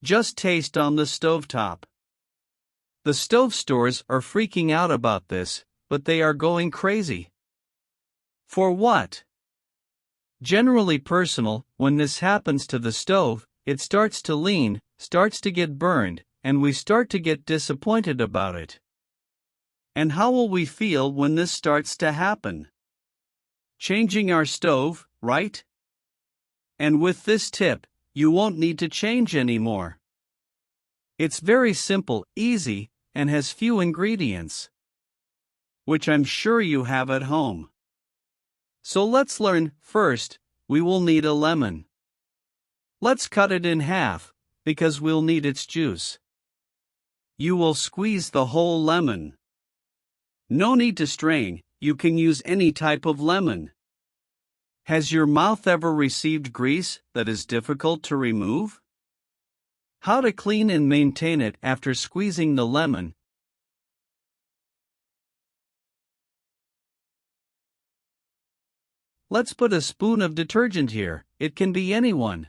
Just taste on the stovetop. The stove stores are freaking out about this, but they are going crazy. For what? Generally personal, when this happens to the stove, it starts to lean, starts to get burned, and we start to get disappointed about it. And how will we feel when this starts to happen? Changing our stove, right? And with this tip, you won't need to change anymore. It's very simple, easy, and has few ingredients, which I'm sure you have at home. So let's learn. First, we will need a lemon. Let's cut it in half, because we'll need its juice. You will squeeze the whole lemon. No need to strain, you can use any type of lemon. Has your mouth ever received grease that is difficult to remove? How to clean and maintain it after squeezing the lemon. Let's put a spoon of detergent here, it can be anyone.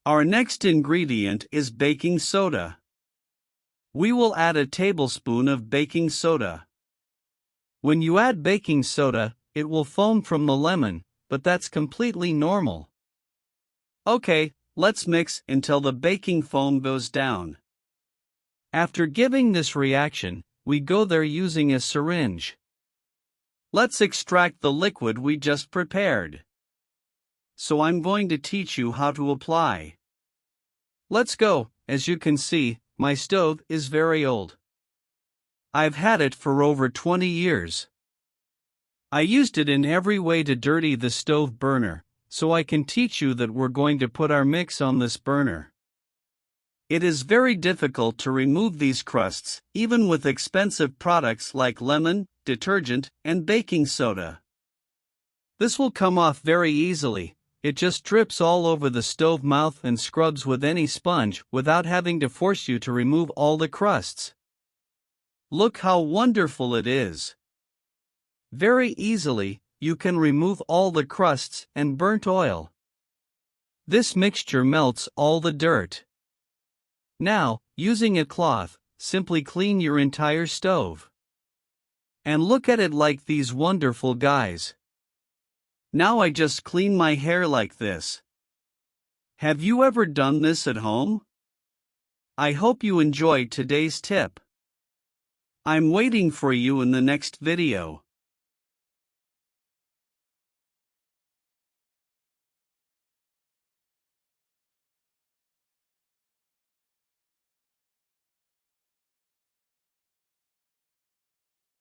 Our next ingredient is baking soda. We will add a tablespoon of baking soda. When you add baking soda, it will foam from the lemon, but that's completely normal. Okay, let's mix until the baking foam goes down. After giving this reaction, we go there using a syringe. Let's extract the liquid we just prepared. So I'm going to teach you how to apply. Let's go. As you can see, my stove is very old. I've had it for over 20 years. I used it in every way to dirty the stove burner, so I can teach you that we're going to put our mix on this burner. It is very difficult to remove these crusts, even with expensive products like lemon, detergent, and baking soda. This will come off very easily. It just drips all over the stove mouth and scrubs with any sponge without having to force you to remove all the crusts. Look how wonderful it is. Very easily, you can remove all the crusts and burnt oil. This mixture melts all the dirt. Now, using a cloth, simply clean your entire stove. And look at it like these wonderful guys. Now I just clean my hair like this. Have you ever done this at home? I hope you enjoyed today's tip. I'm waiting for you in the next video.